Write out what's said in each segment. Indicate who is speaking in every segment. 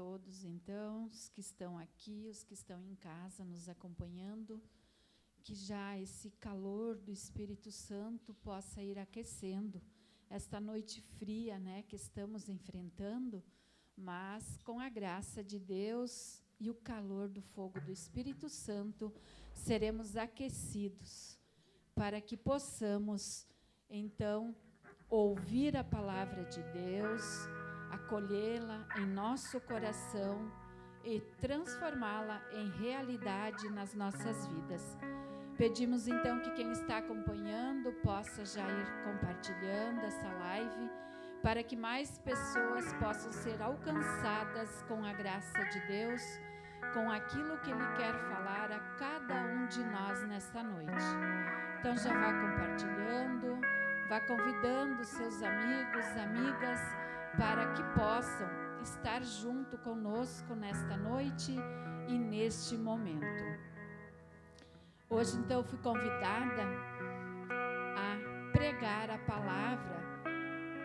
Speaker 1: todos, então, os que estão aqui, os que estão em casa nos acompanhando, que já esse calor do Espírito Santo possa ir aquecendo esta noite fria, né, que estamos enfrentando, mas com a graça de Deus e o calor do fogo do Espírito Santo, seremos aquecidos para que possamos, então, ouvir a palavra de Deus, acolhê-la em nosso coração e transformá-la em realidade nas nossas vidas. Pedimos, então, que quem está acompanhando possa já ir compartilhando essa live, para que mais pessoas possam ser alcançadas com a graça de Deus, com aquilo que Ele quer falar a cada um de nós nesta noite. Então, já vá compartilhando, vá convidando seus amigos, amigas, para que possam estar junto conosco nesta noite e neste momento. Hoje, então, fui convidada a pregar a palavra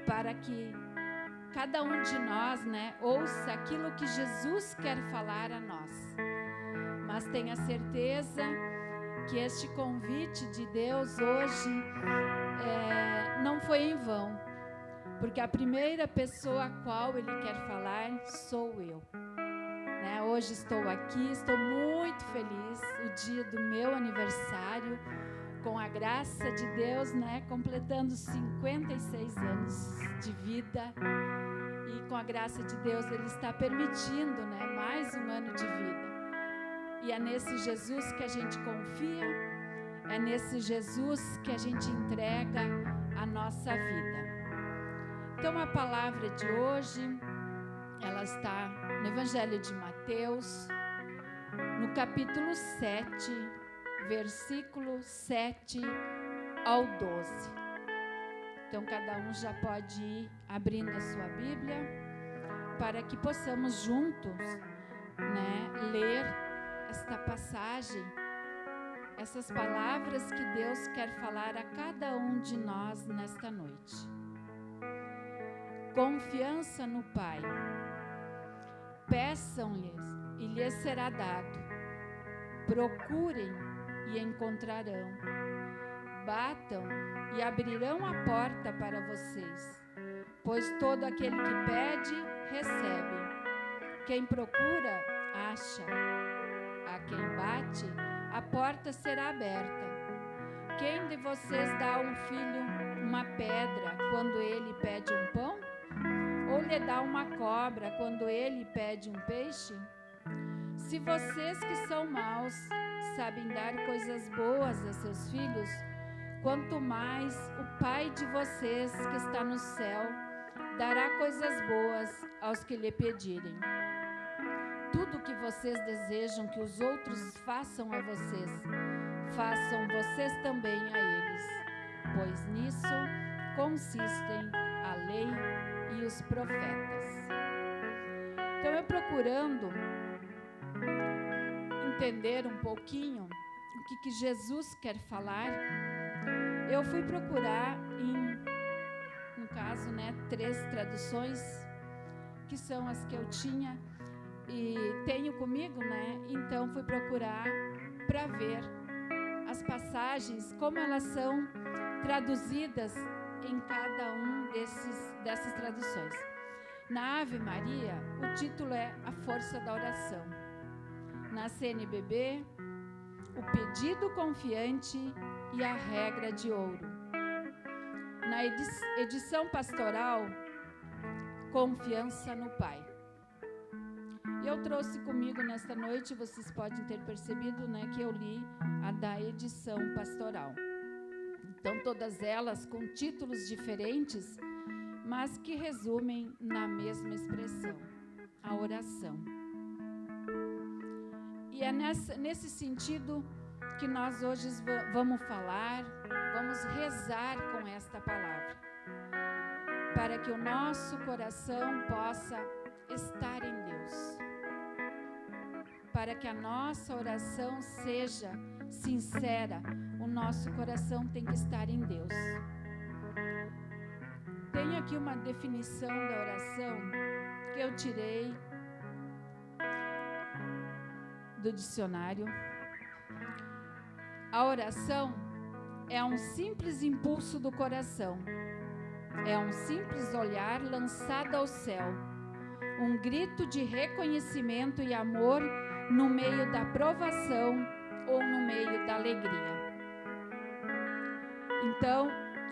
Speaker 1: para que cada um de nós, né, ouça aquilo que Jesus quer falar a nós. Mas tenha certeza que este convite de Deus hoje não foi em vão, porque a primeira pessoa a qual Ele quer falar sou eu. Né? Hoje estou aqui, estou muito feliz, o dia do meu aniversário, com a graça de Deus, né, completando 56 anos de vida, e com a graça de Deus Ele está permitindo, né, mais um ano de vida. E é nesse Jesus que a gente confia, é nesse Jesus que a gente entrega a nossa vida. Então, a palavra de hoje, ela está no Evangelho de Mateus, no capítulo 7, versículo 7 ao 12. Então, cada um já pode ir abrindo a sua Bíblia, para que possamos juntos, né, ler esta passagem, essas palavras que Deus quer falar a cada um de nós nesta noite. Confiança no Pai. Peçam-lhes e lhes será dado. Procurem e encontrarão. Batam e abrirão a porta para vocês. Pois todo aquele que pede, recebe. Quem procura, acha. A quem bate, a porta será aberta. Quem de vocês dá a um filho uma pedra quando ele pede um pão? Ou lhe dá uma cobra quando ele pede um peixe? Se vocês que são maus sabem dar coisas boas a seus filhos, quanto mais o Pai de vocês que está no céu dará coisas boas aos que lhe pedirem. Tudo que vocês desejam que os outros façam a vocês, façam vocês também a eles, pois nisso consistem a lei e os profetas. Então, eu procurando entender um pouquinho o que Jesus quer falar, eu fui procurar no caso, né, 3 traduções, que são as que eu tinha e tenho comigo, né? Então, fui procurar para ver as passagens, como elas são traduzidas em cada um dessas traduções. Na Ave Maria, o título é A Força da Oração. Na CNBB, O Pedido Confiante e a Regra de Ouro. Na edição pastoral, Confiança no Pai. Eu trouxe comigo nesta noite, vocês podem ter percebido, né, que eu li a da edição pastoral. Então, todas elas com títulos diferentes, mas que resumem na mesma expressão, a oração. E é nesse sentido que nós hoje vamos falar, vamos rezar com esta palavra, para que o nosso coração possa estar em Deus, para que a nossa oração seja sincera. O nosso coração tem que estar em Deus. Tem aqui uma definição da oração que eu tirei do dicionário. A oração é um simples impulso do coração. É um simples olhar lançado ao céu. Um grito de reconhecimento e amor no meio da provação ou no meio da alegria. Então,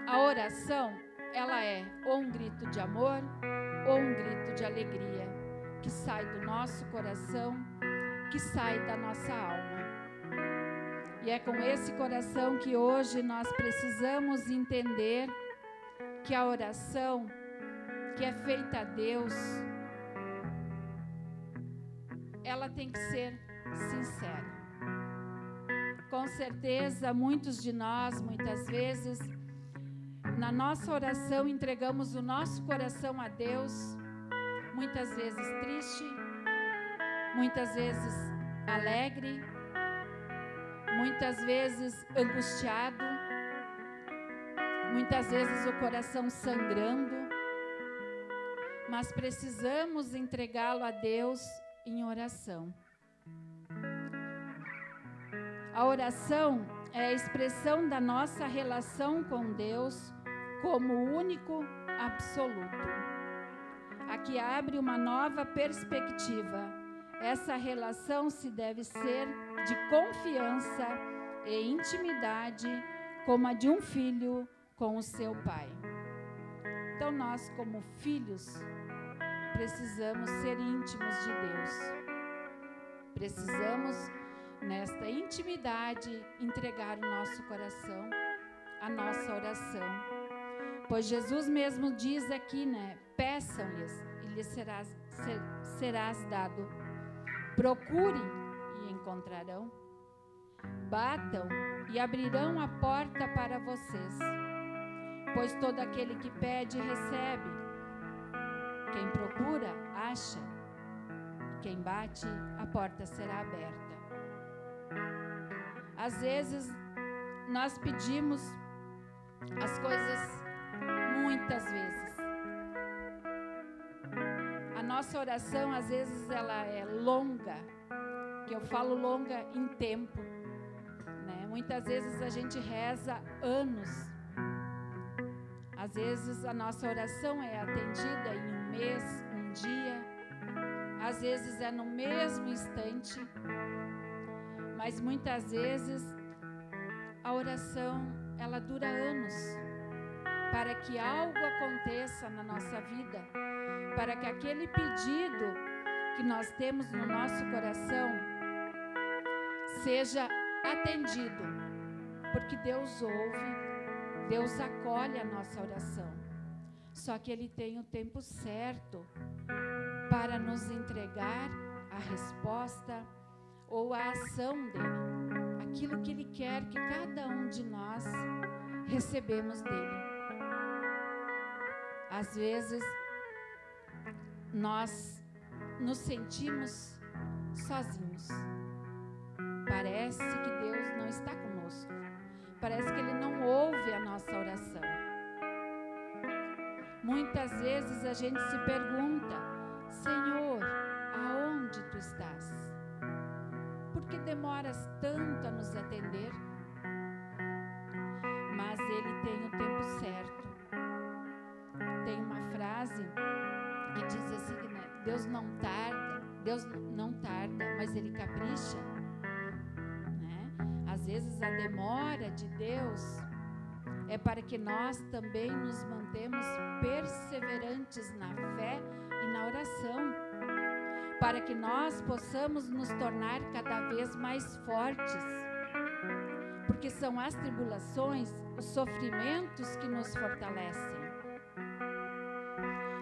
Speaker 1: a oração, ela é ou um grito de amor ou um grito de alegria, que sai do nosso coração, que sai da nossa alma. E é com esse coração que hoje nós precisamos entender que a oração que é feita a Deus, ela tem que ser sincera. Com certeza, muitos de nós, muitas vezes, na nossa oração, entregamos o nosso coração a Deus, muitas vezes triste, muitas vezes alegre, muitas vezes angustiado, muitas vezes o coração sangrando, mas precisamos entregá-lo a Deus em oração. A oração é a expressão da nossa relação com Deus como o único absoluto. Aqui abre uma nova perspectiva. Essa relação se deve ser de confiança e intimidade, como a de um filho com o seu pai. Então nós, como filhos, precisamos ser íntimos de Deus. Precisamos, nesta intimidade, entregar o nosso coração, a nossa oração. Pois Jesus mesmo diz aqui, peçam-lhes e lhes serás dado. Procurem e encontrarão. Batam e abrirão a porta para vocês. Pois todo aquele que pede, recebe. Quem procura, acha. Quem bate, a porta será aberta. Às vezes, nós pedimos as coisas muitas vezes. A nossa oração, às vezes, ela é longa, que eu falo longa em tempo, né? Muitas vezes a gente reza anos. Às vezes a nossa oração é atendida em um mês, um dia. Às vezes é no mesmo instante. Mas muitas vezes a oração, ela dura anos, para que algo aconteça na nossa vida, para que aquele pedido que nós temos no nosso coração seja atendido, porque Deus ouve, Deus acolhe a nossa oração. Só que Ele tem o tempo certo para nos entregar a resposta ou a ação dele, aquilo que Ele quer que cada um de nós recebemos dele. Às vezes, nós nos sentimos sozinhos. Parece que Deus não está conosco. Parece que Ele não ouve a nossa oração. Muitas vezes a gente se pergunta: Senhor, aonde Tu estás? Por que demoras tanto a nos atender? Mas Ele tem o tempo certo. Tem uma frase que diz assim, Deus não tarda, mas Ele capricha, né? Às vezes a demora de Deus é para que nós também nos mantemos perseverantes na fé e na oração, para que nós possamos nos tornar cada vez mais fortes, porque são as tribulações, os sofrimentos que nos fortalecem.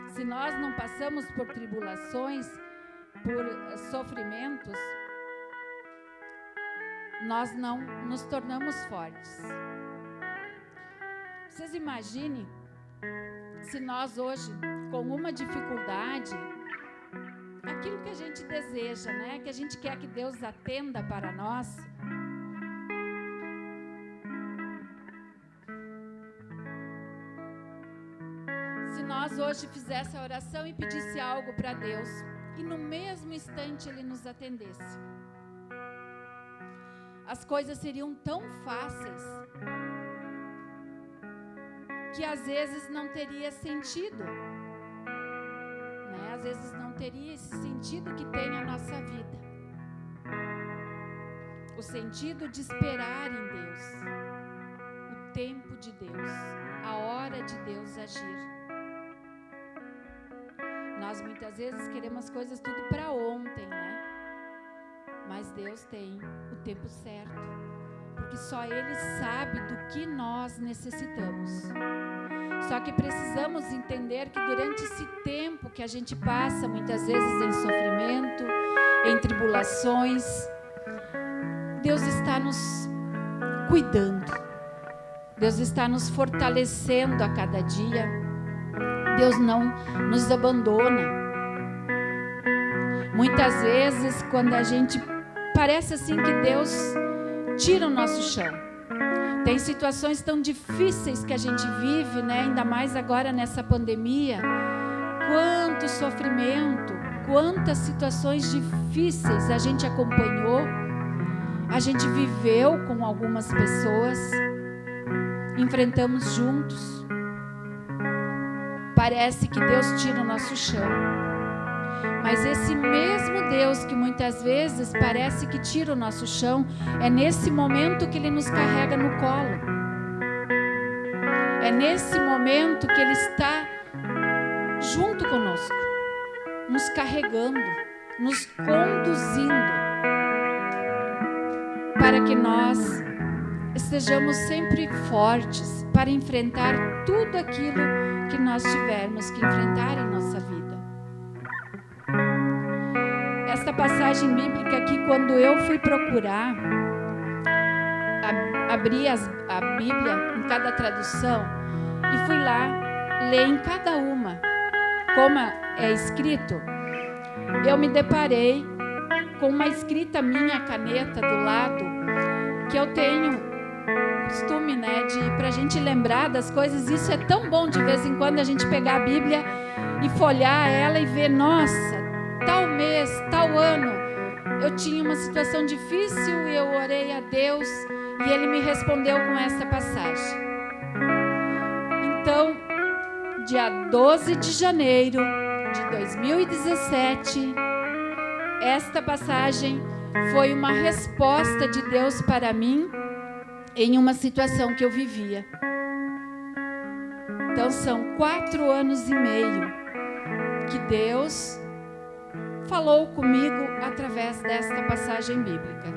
Speaker 1: Se nós não passamos por tribulações, por sofrimentos, nós não nos tornamos fortes. Vocês imaginem se nós hoje, com uma dificuldade, aquilo que a gente deseja, né? Que a gente quer que Deus atenda para nós, se nós hoje fizesse a oração e pedisse algo para Deus, e no mesmo instante Ele nos atendesse, as coisas seriam tão fáceis que às vezes não teria sentido, né? Às vezes não teria esse sentido que tem a nossa vida. O sentido de esperar em Deus, o tempo de Deus, a hora de Deus agir. Nós muitas vezes queremos coisas tudo para ontem, né? Mas Deus tem o tempo certo, porque só Ele sabe do que nós necessitamos. Só que precisamos entender que durante esse tempo que a gente passa, muitas vezes em sofrimento, em tribulações, Deus está nos cuidando. Deus está nos fortalecendo a cada dia. Deus não nos abandona. Muitas vezes, quando a gente parece assim que Deus tira o nosso chão. Tem situações tão difíceis que a gente vive, né? Ainda mais agora nessa pandemia. Quanto sofrimento, quantas situações difíceis a gente acompanhou. A gente viveu com algumas pessoas, enfrentamos juntos. Parece que Deus tira o nosso chão. Mas esse mesmo Deus que muitas vezes parece que tira o nosso chão, é nesse momento que Ele nos carrega no colo. É nesse momento que Ele está junto conosco, nos carregando, nos conduzindo, para que nós estejamos sempre fortes para enfrentar tudo aquilo que nós tivermos que enfrentar em nossa vida. Esta passagem bíblica aqui, quando eu fui procurar, abri a Bíblia em cada tradução e fui lá ler em cada uma como é escrito, eu me deparei com uma escrita minha, caneta do lado, que eu tenho costume, né, para a gente lembrar das coisas. Isso é tão bom de vez em quando a gente pegar a Bíblia e folhear ela e ver, nossa, tal mês, tal ano, eu tinha uma situação difícil e eu orei a Deus e Ele me respondeu com essa passagem. Então, dia 12 de janeiro de 2017, esta passagem foi uma resposta de Deus para mim em uma situação que eu vivia. Então, são 4 anos e meio que Deus falou comigo através desta passagem bíblica.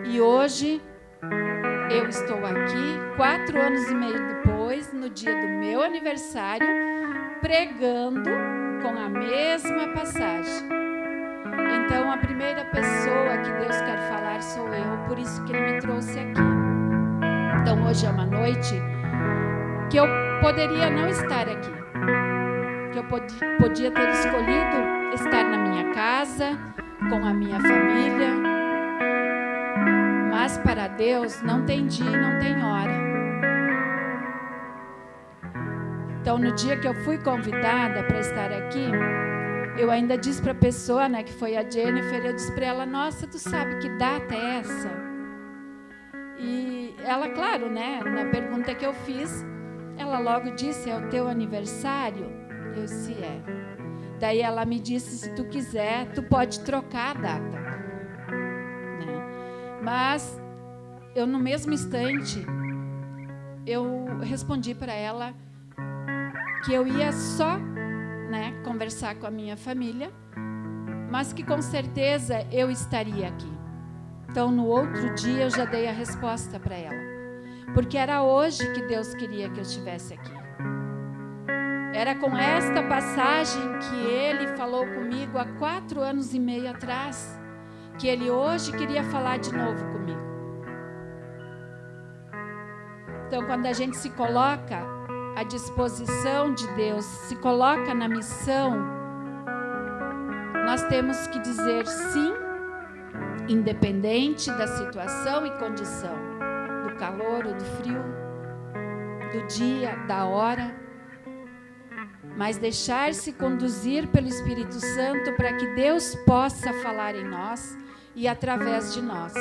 Speaker 1: E hoje eu estou aqui, 4 anos e meio depois, no dia do meu aniversário, pregando com a mesma passagem. Então, a primeira pessoa que Deus quer falar sou eu, por isso que Ele me trouxe aqui. Então, hoje é uma noite que eu poderia não estar aqui, que eu podia ter escolhido estar na minha casa, com a minha família, mas para Deus não tem dia e não tem hora. Então, no dia que eu fui convidada para estar aqui, eu ainda disse para a pessoa, né, que foi a Jennifer, eu disse para ela, nossa, tu sabe que data é essa? E ela, claro, né, na pergunta que eu fiz, ela logo disse, é o teu aniversário? Eu disse, é. Daí ela me disse, se tu quiser, tu pode trocar a data. Né? Mas, eu no mesmo instante, eu respondi para ela que eu ia só, né, conversar com a minha família, mas que com certeza eu estaria aqui. Então, no outro dia, eu já dei a resposta para ela. Porque era hoje que Deus queria que eu estivesse aqui. Era com esta passagem que Ele falou comigo há 4 anos e meio atrás, que Ele hoje queria falar de novo comigo. Então, quando a gente se coloca à disposição de Deus, se coloca na missão, nós temos que dizer sim, independente da situação e condição, do calor ou do frio, do dia, da hora, mas deixar-se conduzir pelo Espírito Santo para que Deus possa falar em nós e através de nós.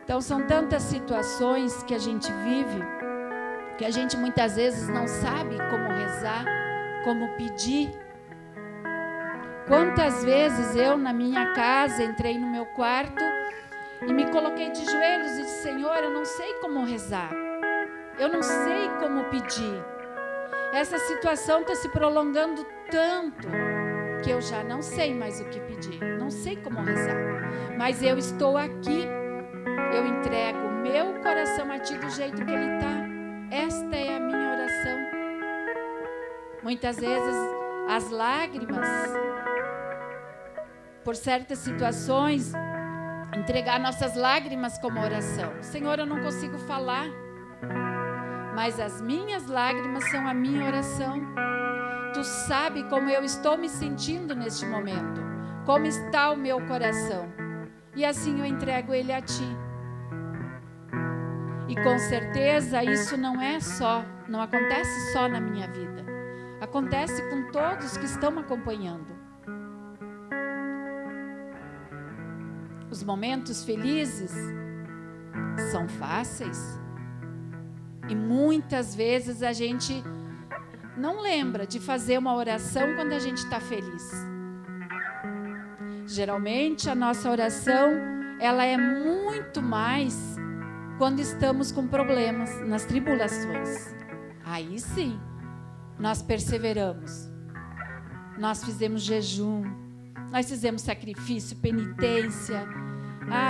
Speaker 1: Então, são tantas situações que a gente vive, que a gente muitas vezes não sabe como rezar, como pedir. Quantas vezes eu, na minha casa, entrei no meu quarto e me coloquei de joelhos e disse: Senhor, eu não sei como rezar, eu não sei como pedir. Essa situação está se prolongando tanto que eu já não sei mais o que pedir, não sei como rezar. Mas eu estou aqui, eu entrego o meu coração a Ti do jeito que ele está. Esta é a minha oração. Muitas vezes as lágrimas, por certas situações, entregar nossas lágrimas como oração. Senhor, eu não consigo falar, mas as minhas lágrimas são a minha oração. Tu sabe como eu estou me sentindo neste momento, como está o meu coração. E assim eu entrego ele a Ti. E com certeza isso não acontece só na minha vida. Acontece com todos que estão me acompanhando. Os momentos felizes são fáceis. E muitas vezes a gente não lembra de fazer uma oração quando a gente está feliz. Geralmente a nossa oração, ela é muito mais quando estamos com problemas, nas tribulações. Aí sim, nós perseveramos. Nós fizemos jejum, nós fizemos sacrifício, penitência,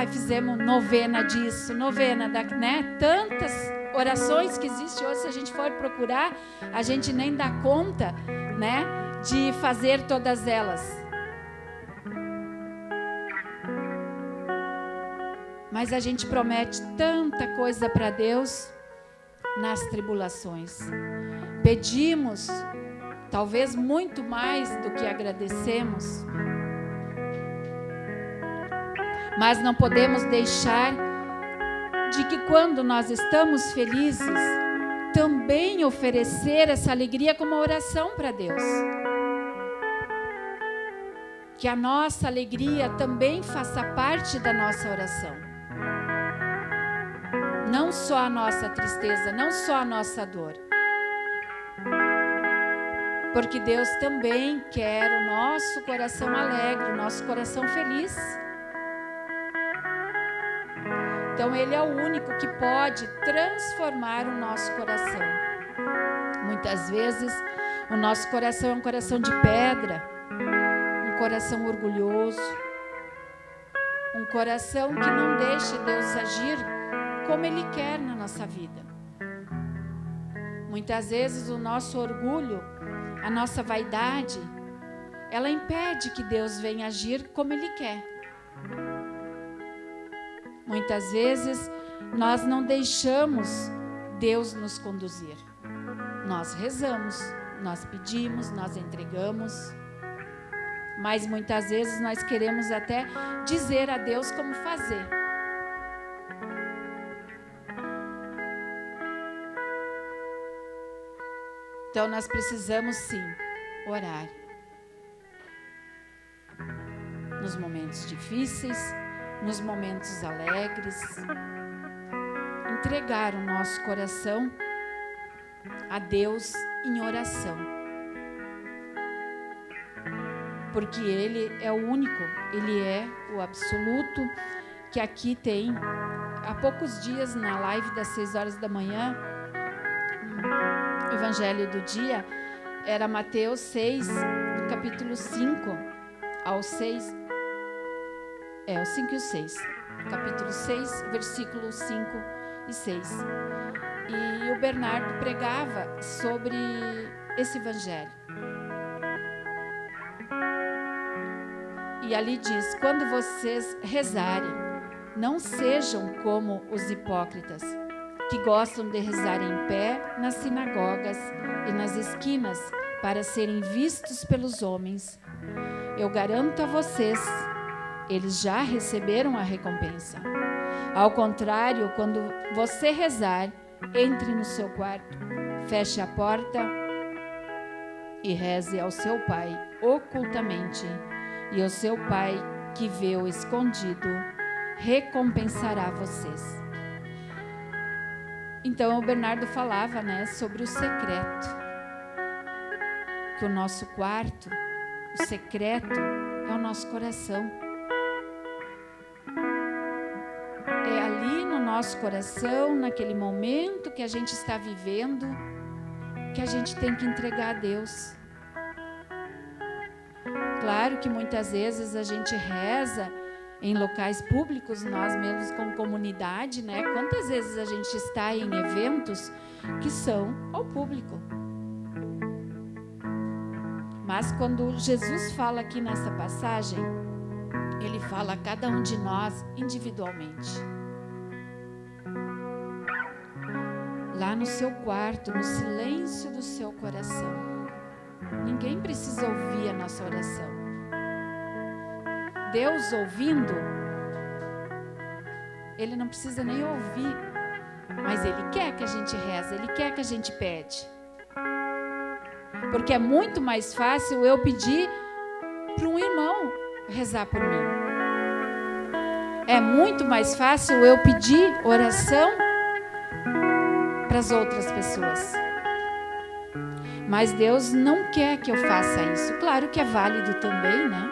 Speaker 1: fizemos novena disso, novena daquilo, né? Tantas orações que existem hoje, se a gente for procurar, a gente nem dá conta, né, de fazer todas elas. Mas a gente promete tanta coisa para Deus nas tribulações. Pedimos, talvez muito mais do que agradecemos. Mas não podemos deixar de que quando nós estamos felizes, também oferecer essa alegria como oração para Deus. Que a nossa alegria também faça parte da nossa oração. Não só a nossa tristeza, não só a nossa dor. Porque Deus também quer o nosso coração alegre, o nosso coração feliz. Então Ele é o único que pode transformar o nosso coração. Muitas vezes o nosso coração é um coração de pedra, um coração orgulhoso, um coração que não deixa Deus agir como Ele quer na nossa vida. Muitas vezes o nosso orgulho, a nossa vaidade, ela impede que Deus venha agir como Ele quer. Muitas vezes nós não deixamos Deus nos conduzir. Nós rezamos, nós pedimos, nós entregamos, mas muitas vezes nós queremos até dizer a Deus como fazer. Então nós precisamos sim orar. Nos momentos difíceis, nos momentos alegres, entregar o nosso coração a Deus em oração. Porque Ele é o único, Ele é o absoluto, que aqui tem, há poucos dias na live das 6 horas da manhã, o Evangelho do dia era Mateus 6, do capítulo 5 ao 6, o 5 e o 6, capítulo 6, versículos 5 e 6. E o Bernardo pregava sobre esse Evangelho. E ali diz: quando vocês rezarem, não sejam como os hipócritas, que gostam de rezar em pé nas sinagogas e nas esquinas para serem vistos pelos homens. Eu garanto a vocês, eles já receberam a recompensa. Ao contrário, quando você rezar, entre no seu quarto, feche a porta e reze ao seu Pai ocultamente. e o seu Pai, que vê o escondido, recompensará vocês. Então, o Bernardo falava, né, sobre o secreto. Que o nosso quarto, o secreto, é o nosso coração. É ali no nosso coração, naquele momento que a gente está vivendo, que a gente tem que entregar a Deus. Claro que muitas vezes a gente reza em locais públicos, nós mesmos como comunidade, né? Quantas vezes a gente está em eventos que são ao público. Mas quando Jesus fala aqui nessa passagem, ele fala a cada um de nós individualmente. Lá no seu quarto, no silêncio do seu coração. Ninguém precisa ouvir a nossa oração. Deus ouvindo, Ele não precisa nem ouvir, mas Ele quer que a gente reze, Ele quer que a gente pede. Porque é muito mais fácil eu pedir para um irmão rezar por mim. É muito mais fácil eu pedir oração para as outras pessoas. Mas Deus não quer que eu faça isso. Claro que é válido também, né?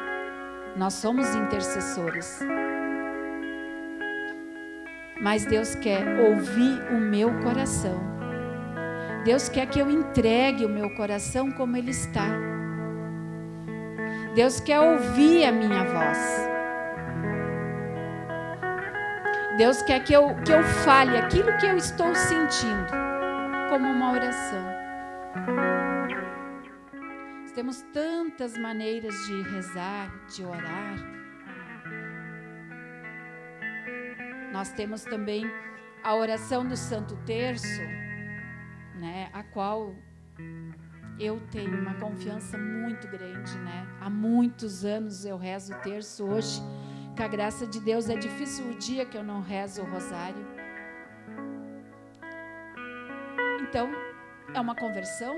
Speaker 1: Nós somos intercessores. Mas Deus quer ouvir o meu coração. Deus quer que eu entregue o meu coração como ele está. Deus quer ouvir a minha voz. Deus quer que eu fale aquilo que eu estou sentindo como uma oração. Nós temos tantas maneiras de rezar, de orar. Nós temos também a oração do Santo Terço, né, a qual eu tenho uma confiança muito grande, né? Há muitos anos eu rezo o terço. Hoje, com a graça de Deus, é difícil o dia que eu não rezo o rosário. Então, é uma conversão.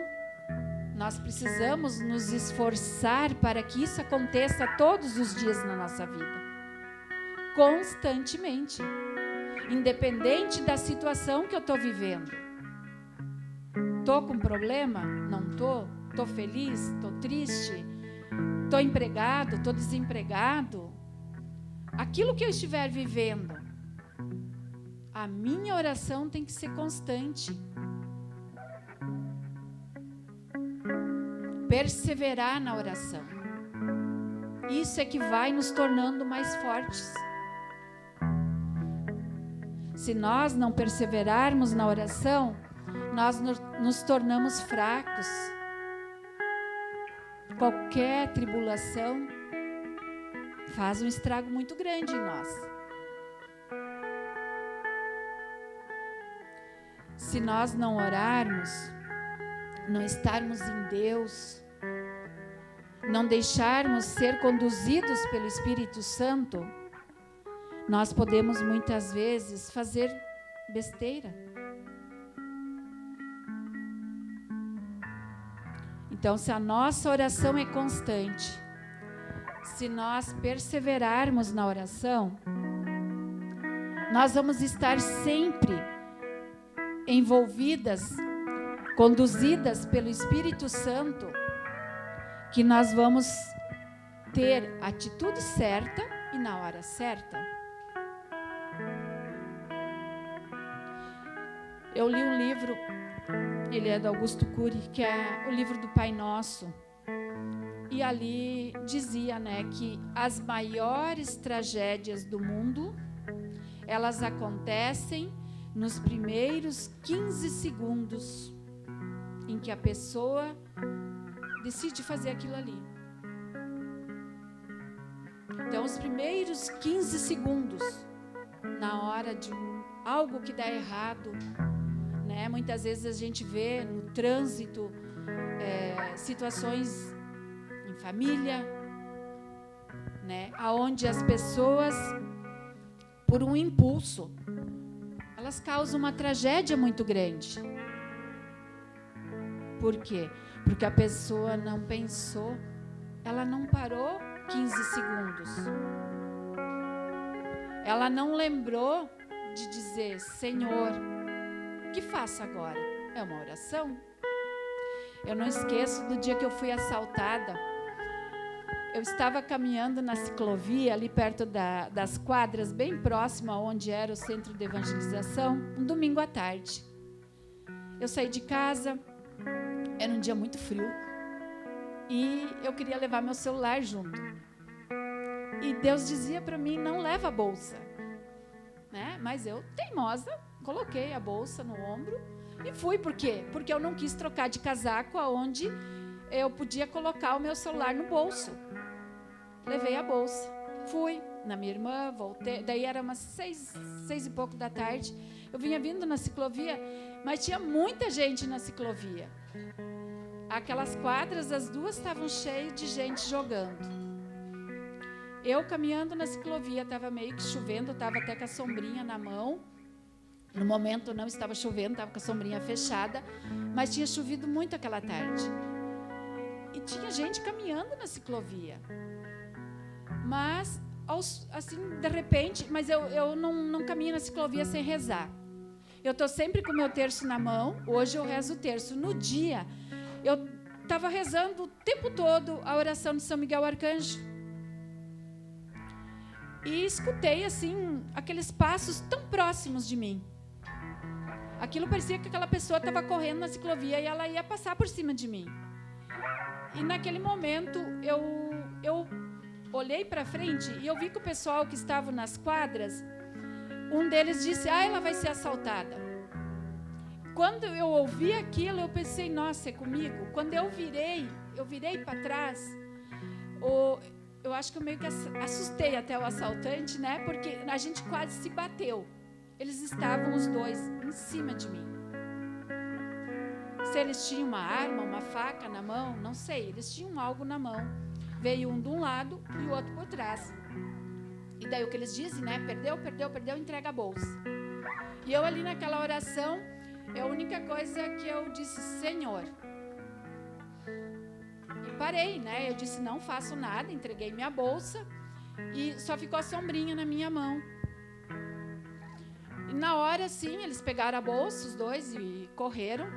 Speaker 1: Nós precisamos nos esforçar para que isso aconteça todos os dias na nossa vida. Constantemente. Independente da situação que eu estou vivendo. Estou com problema? Não estou? Estou feliz? Estou triste? Estou empregado? Estou desempregado? Aquilo que eu estiver vivendo, a minha oração tem que ser constante. Perseverar na oração. Isso é que vai nos tornando mais fortes. Se nós não perseverarmos na oração, nós nos tornamos fracos. Qualquer tribulação faz um estrago muito grande em nós. Se nós não orarmos, não estarmos em Deus, não deixarmos ser conduzidos pelo Espírito Santo, nós podemos muitas vezes fazer besteira. Então, se a nossa oração é constante, se nós perseverarmos na oração, nós vamos estar sempre envolvidas, conduzidas pelo Espírito Santo, que nós vamos ter a atitude certa e na hora certa. Eu li um livro, ele é do Augusto Cury, que é o livro do Pai Nosso. E ali dizia, né, que as maiores tragédias do mundo, elas acontecem nos primeiros 15 segundos em que a pessoa decide fazer aquilo ali. Então, os primeiros 15 segundos, na hora de algo que dá errado, né? Muitas vezes a gente vê no trânsito situações em família, né? Onde as pessoas, por um impulso, elas causam uma tragédia muito grande. Por quê? Porque a pessoa não pensou, ela não parou 15 segundos. Ela não lembrou de dizer: Senhor, o que faço agora? É uma oração. Eu não esqueço do dia que eu fui assaltada. Eu estava caminhando na ciclovia, ali perto das quadras, bem próximo a onde era o centro de evangelização, um domingo à tarde. Eu saí de casa, era um dia muito frio, e eu queria levar meu celular junto. E Deus dizia para mim: não leva a bolsa, né? Mas eu, teimosa, coloquei a bolsa no ombro e fui. Por quê? Porque eu não quis trocar de casaco aonde eu podia colocar o meu celular no bolso. Levei a bolsa, fui na minha irmã, voltei. Daí era umas 6 e pouco da tarde. Eu vinha vindo na ciclovia, mas tinha muita gente na ciclovia. Aquelas quadras, as duas estavam cheias de gente jogando. Eu caminhando na ciclovia, estava meio que chovendo, estava até com a sombrinha na mão. No momento não estava chovendo, estava com a sombrinha fechada, mas tinha chovido muito aquela tarde. E tinha gente caminhando na ciclovia. Mas, assim, de repente, mas eu não caminho na ciclovia sem rezar. Eu estou sempre com o meu terço na mão. Hoje eu rezo o terço. No dia, eu estava rezando o tempo todo a oração de São Miguel Arcanjo. E escutei, assim, aqueles passos tão próximos de mim. Aquilo parecia que aquela pessoa estava correndo na ciclovia e ela ia passar por cima de mim. E naquele momento, eu olhei para frente e eu vi que o pessoal que estava nas quadras, um deles disse: ela vai ser assaltada. Quando eu ouvi aquilo, eu pensei: nossa, é comigo? Quando eu virei para trás, eu acho que eu meio que assustei até o assaltante, né? Porque a gente quase se bateu. Eles estavam os dois em cima de mim. Se eles tinham uma arma, uma faca na mão, não sei. Eles tinham algo na mão. Veio um de um lado e o outro por trás. E daí o que eles dizem, né? Perdeu, entrega a bolsa. E eu ali naquela oração, a única coisa que eu disse: Senhor. E parei, né? Eu disse: não faço nada, entreguei minha bolsa e só ficou a sombrinha na minha mão. E na hora, sim, eles pegaram a bolsa, os dois, e correram.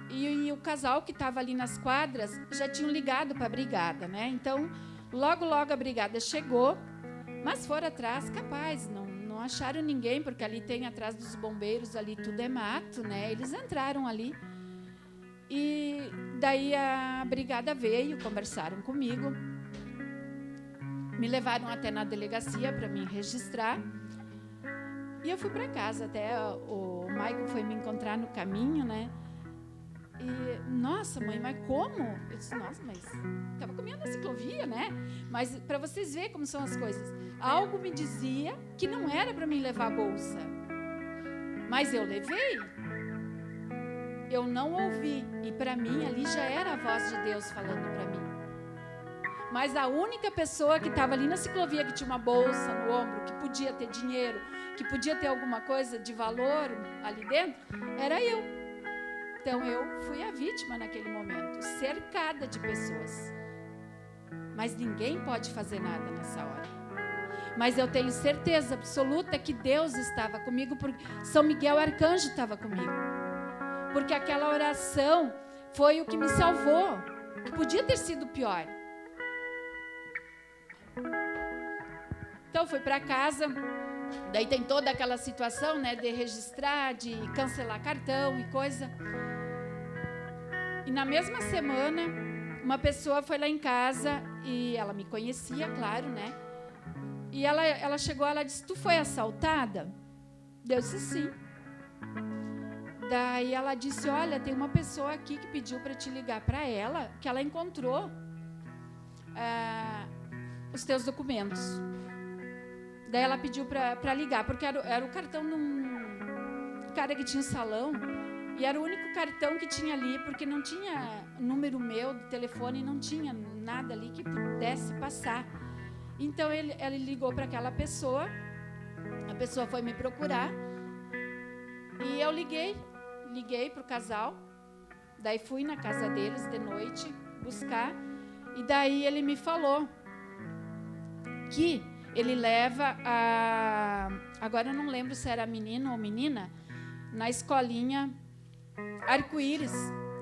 Speaker 1: E o casal que estava ali nas quadras já tinham ligado para a brigada, né? Então, logo a brigada chegou, mas foram atrás, capaz, não acharam ninguém, porque ali tem atrás dos bombeiros, ali tudo é mato, né? Eles entraram ali. E daí a brigada veio, conversaram comigo, me levaram até na delegacia para me registrar. E eu fui para casa, até o Maicon foi me encontrar no caminho, né? E, nossa, mãe, mas como? Eu disse: nossa, mas estava comendo na ciclovia, né? Mas para vocês verem como são as coisas. Algo me dizia que não era para mim levar a bolsa. Mas eu levei. Eu não ouvi. E para mim, ali já era a voz de Deus falando para mim. Mas a única pessoa que estava ali na ciclovia, que tinha uma bolsa no ombro, que podia ter dinheiro, que podia ter alguma coisa de valor ali dentro, era eu. Então, eu fui a vítima naquele momento, cercada de pessoas. Mas ninguém pode fazer nada nessa hora. Mas eu tenho certeza absoluta que Deus estava comigo, porque São Miguel Arcanjo estava comigo. Porque aquela oração foi o que me salvou, que podia ter sido pior. Então, fui para casa. Daí tem toda aquela situação, né, de registrar, de cancelar cartão e coisa. E na mesma semana, uma pessoa foi lá em casa e ela me conhecia, claro, né? E ela chegou, ela disse: tu foi assaltada? Eu disse: sim. Daí ela disse: olha, tem uma pessoa aqui que pediu para te ligar para ela, que ela encontrou os teus documentos. Daí ela pediu para ligar, porque era o cartão de um cara que tinha um salão, e era o único cartão que tinha ali, porque não tinha número meu de telefone, não tinha nada ali que pudesse passar. Então, ele ligou para aquela pessoa, a pessoa foi me procurar, e eu liguei para o casal, daí fui na casa deles de noite buscar, E daí ele me falou que ele leva agora eu não lembro se era menino ou menina, na escolinha Arco-Íris,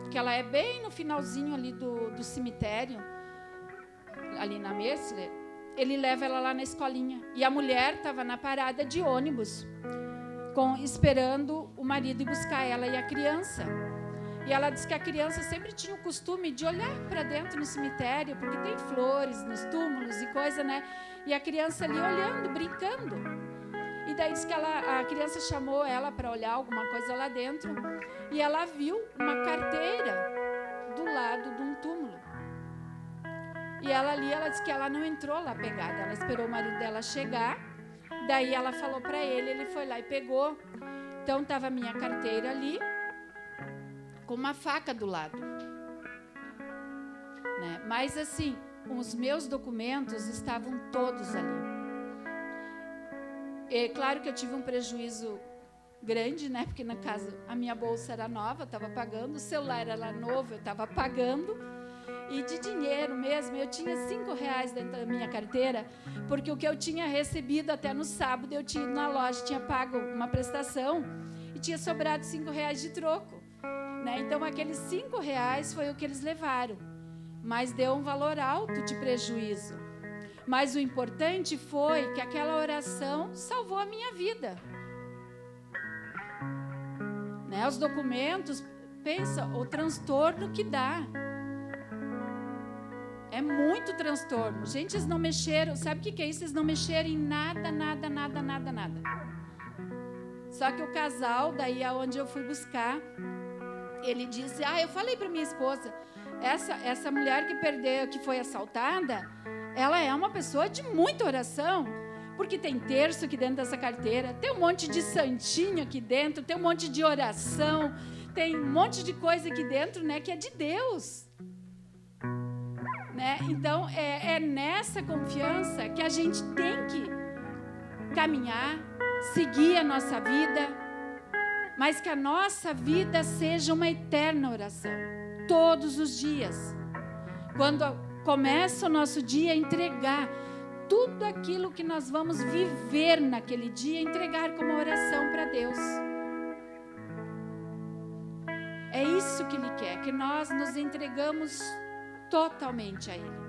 Speaker 1: que ela é bem no finalzinho ali do cemitério, ali na Merceler. Ele leva ela lá na escolinha. E a mulher estava na parada de ônibus, esperando o marido ir buscar ela e a criança. E ela disse que a criança sempre tinha o costume de olhar para dentro no cemitério, porque tem flores nos túmulos e coisa, né? E a criança ali olhando, brincando. E daí disse que a criança chamou ela para olhar alguma coisa lá dentro. E ela viu uma carteira do lado de um túmulo. E ela disse que ela não entrou lá pegada. Ela esperou o marido dela chegar. Daí ela falou para ele foi lá e pegou. Então estava a minha carteira ali, com uma faca do lado. Né? Mas assim, os meus documentos estavam todos ali. É claro que eu tive um prejuízo grande, né? Porque na casa a minha bolsa era nova, eu estava pagando, o celular era novo, eu estava pagando. E de dinheiro mesmo, eu tinha R$5 dentro da minha carteira, porque o que eu tinha recebido até no sábado, eu tinha ido na loja, tinha pago uma prestação e tinha sobrado R$5 de troco. Né? Então, aqueles R$5 foi o que eles levaram, mas deu um valor alto de prejuízo. Mas o importante foi que aquela oração salvou a minha vida. Né? Os documentos, pensa, o transtorno que dá. É muito transtorno. Gente, eles não mexeram, sabe o que é isso? Eles não mexeram em nada. Só que o casal, daí aonde eu fui buscar, ele disse, eu falei para minha esposa, essa mulher que foi assaltada, ela é uma pessoa de muita oração, porque tem terço aqui dentro dessa carteira, tem um monte de santinho aqui dentro, tem um monte de oração, tem um monte de coisa aqui dentro, né, que é de Deus. Né? Então, é nessa confiança que a gente tem que caminhar, seguir a nossa vida, mas que a nossa vida seja uma eterna oração, todos os dias. Quando começa o nosso dia, entregar tudo aquilo que nós vamos viver naquele dia, entregar como oração para Deus. É isso que Ele quer, que nós nos entregamos totalmente a Ele.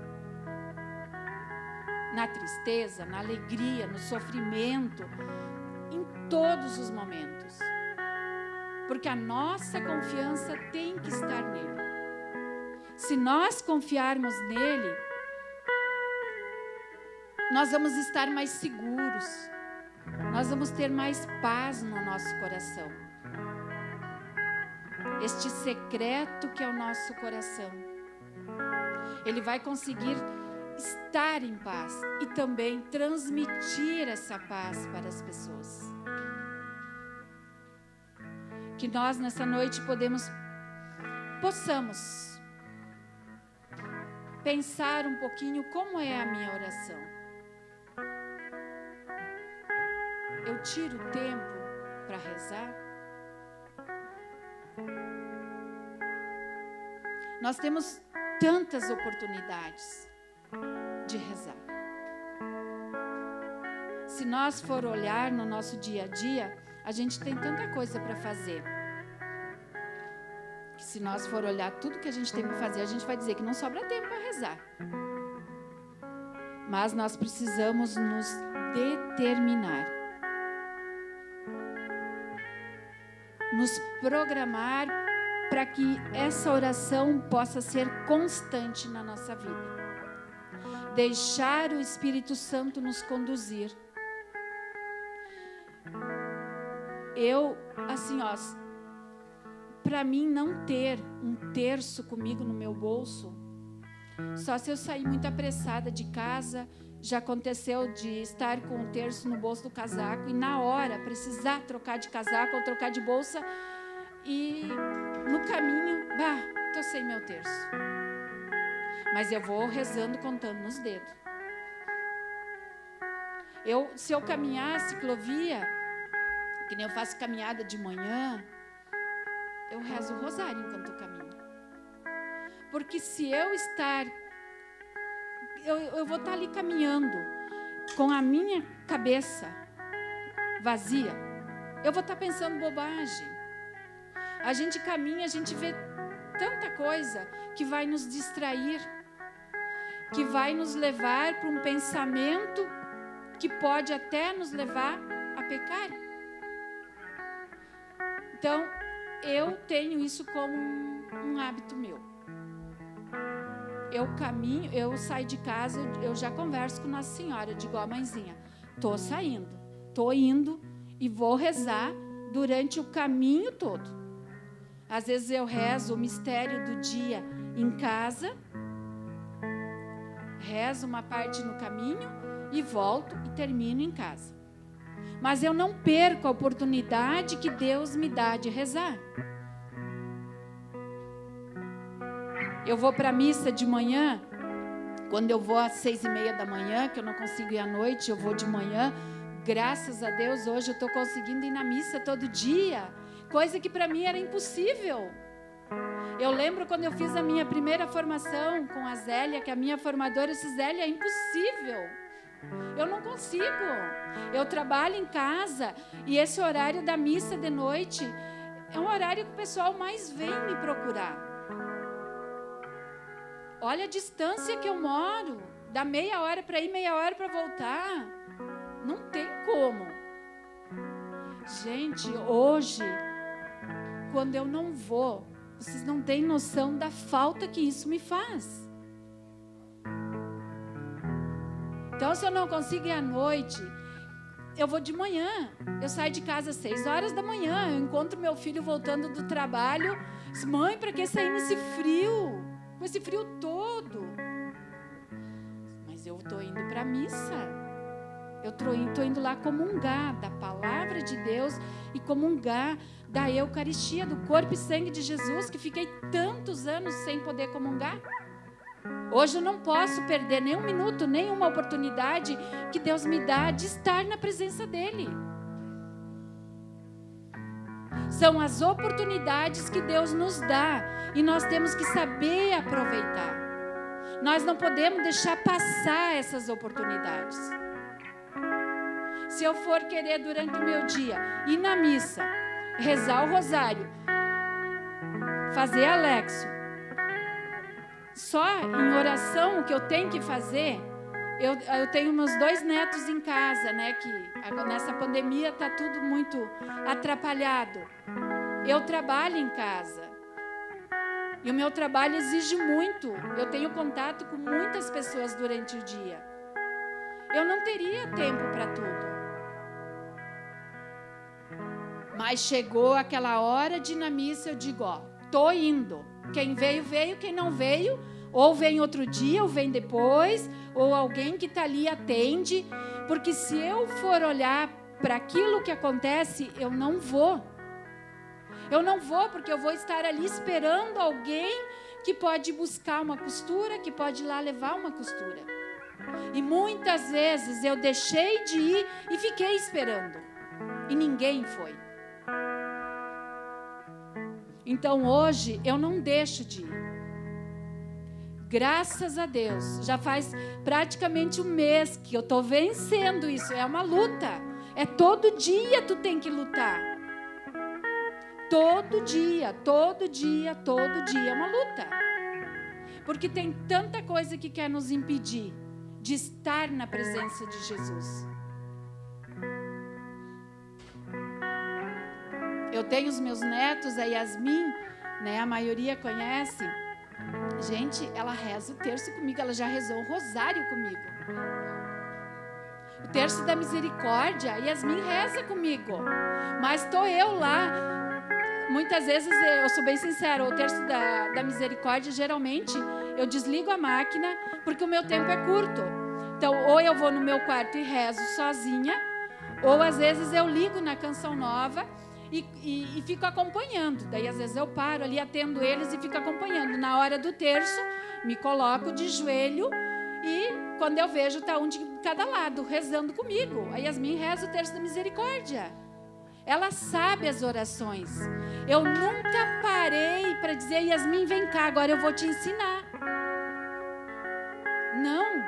Speaker 1: Na tristeza, na alegria, no sofrimento, em todos os momentos. Porque a nossa confiança tem que estar nele. Se nós confiarmos nele, nós vamos estar mais seguros. Nós vamos ter mais paz no nosso coração. Este secreto que é o nosso coração. Ele vai conseguir estar em paz e também transmitir essa paz para as pessoas. Que nós nessa noite possamos pensar um pouquinho como é a minha oração. Eu tiro tempo para rezar? Nós temos tantas oportunidades de rezar. Se nós for olhar no nosso dia a dia, a gente tem tanta coisa para fazer. Que se nós for olhar tudo que a gente tem para fazer, a gente vai dizer que não sobra tempo para rezar. Mas nós precisamos nos determinar. Nos programar para que essa oração possa ser constante na nossa vida. Deixar o Espírito Santo nos conduzir. Para mim não ter um terço comigo no meu bolso, só se eu sair muito apressada de casa. Já aconteceu de estar com um terço no bolso do casaco e na hora precisar trocar de casaco ou trocar de bolsa e no caminho, estou sem meu terço. Mas eu vou rezando, contando nos dedos. Se eu caminhar a ciclovia, que nem eu faço caminhada de manhã, eu rezo o rosário enquanto eu caminho. Porque se eu estar eu vou estar ali caminhando com a minha cabeça vazia. Eu vou estar pensando bobagem. A gente caminha, a gente vê tanta coisa que vai nos distrair, que vai nos levar para um pensamento que pode até nos levar a pecar. Então, eu tenho isso como um hábito meu. Eu caminho, eu saio de casa, eu já converso com Nossa Senhora, eu digo, ó, mãezinha, tô saindo, tô indo e vou rezar durante o caminho todo. Às vezes eu rezo o mistério do dia em casa, rezo uma parte no caminho e volto e termino em casa. Mas eu não perco a oportunidade que Deus me dá de rezar. Eu vou para a missa de manhã, quando eu vou às 6:30 da manhã, que eu não consigo ir à noite, eu vou de manhã. Graças a Deus, hoje eu estou conseguindo ir na missa todo dia, coisa que para mim era impossível. Eu lembro quando eu fiz a minha primeira formação com a Zélia, que é a minha formadora, eu disse, Zélia, é impossível. Eu não consigo. Eu trabalho em casa e esse horário da missa de noite é um horário que o pessoal mais vem me procurar. Olha a distância que eu moro. Dá meia hora para ir, meia hora para voltar. Não tem como. Gente, hoje, quando eu não vou, vocês não têm noção da falta que isso me faz. Então, se eu não consigo ir à noite, eu vou de manhã. Eu saio de casa às 6 horas da manhã. Eu encontro meu filho voltando do trabalho. Diz, mãe, para que sair nesse frio? Com esse frio todo. Mas eu estou indo para a missa. Eu estou indo lá comungar da palavra de Deus e comungar da Eucaristia, do corpo e sangue de Jesus, que fiquei tantos anos sem poder comungar. Hoje eu não posso perder nem um minuto, nem uma oportunidade que Deus me dá de estar na presença dEle. São as oportunidades que Deus nos dá e nós temos que saber aproveitar. Nós não podemos deixar passar essas oportunidades. Se eu for querer durante o meu dia ir na missa, rezar o rosário, fazer Alexio, só em oração o que eu tenho que fazer, eu tenho meus 2 netos em casa, né, que nessa pandemia está tudo muito atrapalhado. Eu trabalho em casa e o meu trabalho exige muito. Eu tenho contato com muitas pessoas durante o dia. Eu não teria tempo para tudo. Mas chegou aquela hora de ir na missa, eu digo, ó, tô indo. Quem veio, veio. Quem não veio, ou vem outro dia, ou vem depois, ou alguém que está ali atende. Porque se eu for olhar para aquilo que acontece, eu não vou. Eu não vou porque eu vou estar ali esperando alguém que pode buscar uma costura, que pode ir lá levar uma costura. E muitas vezes eu deixei de ir e fiquei esperando. E ninguém foi. Então hoje eu não deixo de ir. Graças a Deus, já faz praticamente um mês que eu estou vencendo isso. É uma luta. É todo dia tu tem que lutar. Todo dia, todo dia, todo dia é uma luta. Porque tem tanta coisa que quer nos impedir de estar na presença de Jesus. Eu tenho os meus netos, a Yasmin, né, a maioria conhece. Gente, ela reza o terço comigo, ela já rezou o rosário comigo. O terço da misericórdia, a Yasmin reza comigo. Mas estou eu lá. Muitas vezes, eu sou bem sincera, o terço da misericórdia, geralmente, eu desligo a máquina, porque o meu tempo é curto. Então, ou eu vou no meu quarto e rezo sozinha, ou às vezes eu ligo na Canção Nova e fico acompanhando. Daí, às vezes, eu paro ali, atendo eles e fico acompanhando. Na hora do terço, me coloco de joelho e, quando eu vejo, está um de cada lado, rezando comigo. A Yasmin reza o terço da misericórdia. Ela sabe as orações. Eu nunca parei para dizer, Yasmin, vem cá, agora eu vou te ensinar. Não.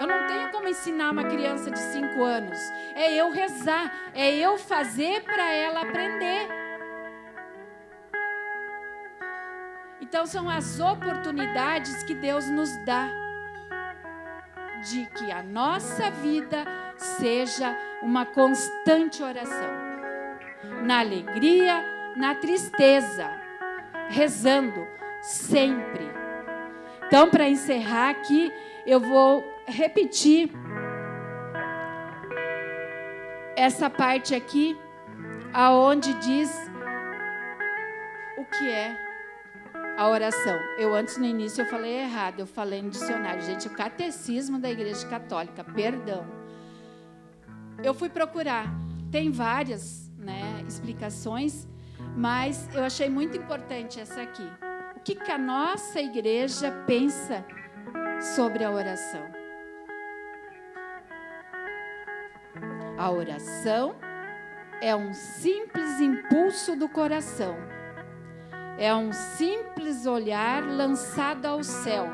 Speaker 1: Eu não tenho como ensinar uma criança de 5 anos. É eu rezar, é eu fazer para ela aprender. Então são as oportunidades que Deus nos dá de que a nossa vida seja uma constante oração. Na alegria, na tristeza, rezando sempre. Então, para encerrar aqui, eu vou repetir essa parte aqui, aonde diz o que é a oração. Antes, no início, eu falei errado, eu falei no dicionário. Gente, o catecismo da Igreja Católica, perdão. Eu fui procurar, tem várias, explicações, mas eu achei muito importante essa aqui. O que a nossa igreja pensa sobre a oração? A oração é um simples impulso do coração. É um simples olhar lançado ao céu.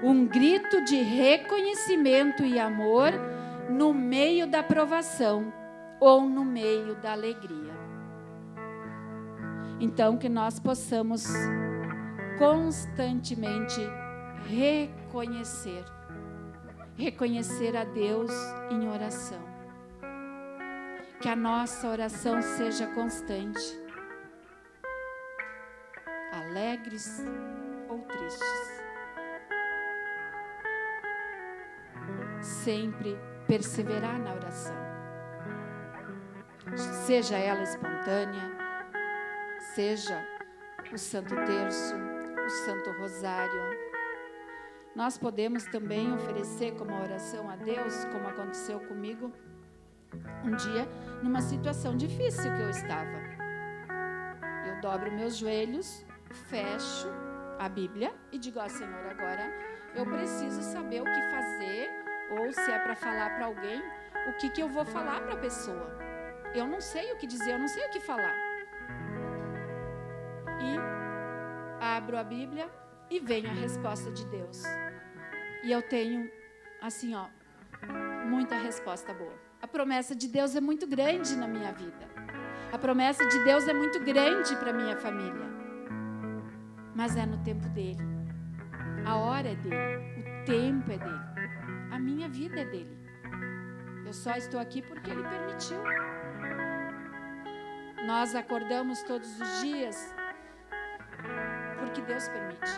Speaker 1: Um grito de reconhecimento e amor no meio da provação ou no meio da alegria. Então, que nós possamos constantemente reconhecer a Deus em oração. Que a nossa oração seja constante, alegres ou tristes. Sempre perseverar na oração. Seja ela espontânea, seja o Santo Terço, o Santo Rosário. Nós podemos também oferecer como oração a Deus, como aconteceu comigo um dia, numa situação difícil que eu estava. Eu dobro meus joelhos, fecho a Bíblia e digo: Senhor, agora eu preciso saber o que fazer, ou se é para falar para alguém, o que eu vou falar para a pessoa. Eu não sei o que dizer, eu não sei o que falar. E abro a Bíblia e vem a resposta de Deus. E eu tenho, assim, muita resposta boa. A promessa de Deus é muito grande na minha vida. A promessa de Deus é muito grande para a minha família. Mas é no tempo dele. A hora é dele. O tempo é dele. A minha vida é dele. Eu só estou aqui porque ele permitiu. Nós acordamos todos os dias porque Deus permite.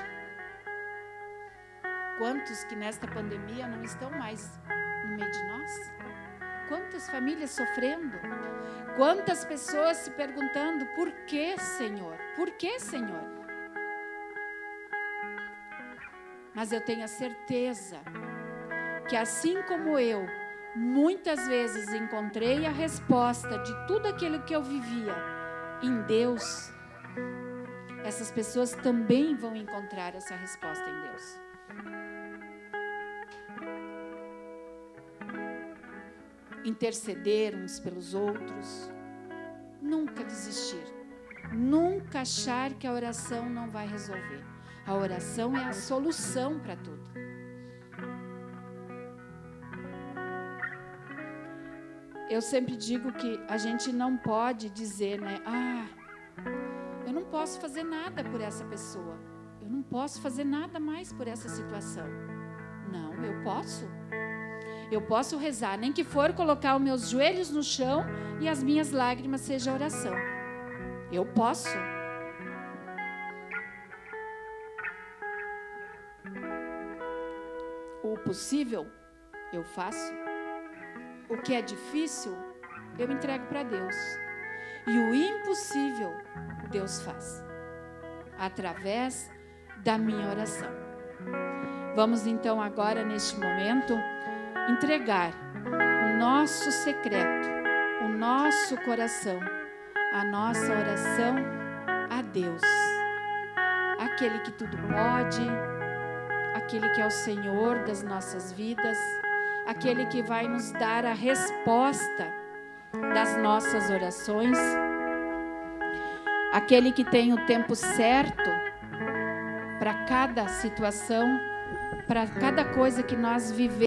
Speaker 1: Quantos que nesta pandemia não estão mais no meio de nós? Quantas famílias sofrendo? Quantas pessoas se perguntando: por que, Senhor? Por que, Senhor? Mas eu tenho a certeza que, assim como eu, muitas vezes encontrei a resposta de tudo aquilo que eu vivia em Deus, essas pessoas também vão encontrar essa resposta em Deus. Interceder uns pelos outros, nunca desistir, nunca achar que a oração não vai resolver. A oração é a solução para tudo. Eu sempre digo que a gente não pode dizer, eu não posso fazer nada por essa pessoa, eu não posso fazer nada mais por essa situação. Não, eu posso. Eu posso rezar, nem que for colocar os meus joelhos no chão e as minhas lágrimas sejam oração. Eu posso. O possível, eu faço. O que é difícil, eu entrego para Deus. E o impossível, Deus faz. Através da minha oração. Vamos então agora, neste momento, entregar o nosso secreto, o nosso coração, a nossa oração a Deus. Aquele que tudo pode, aquele que é o Senhor das nossas vidas, aquele que vai nos dar a resposta das nossas orações, aquele que tem o tempo certo para cada situação, para cada coisa que nós vivemos.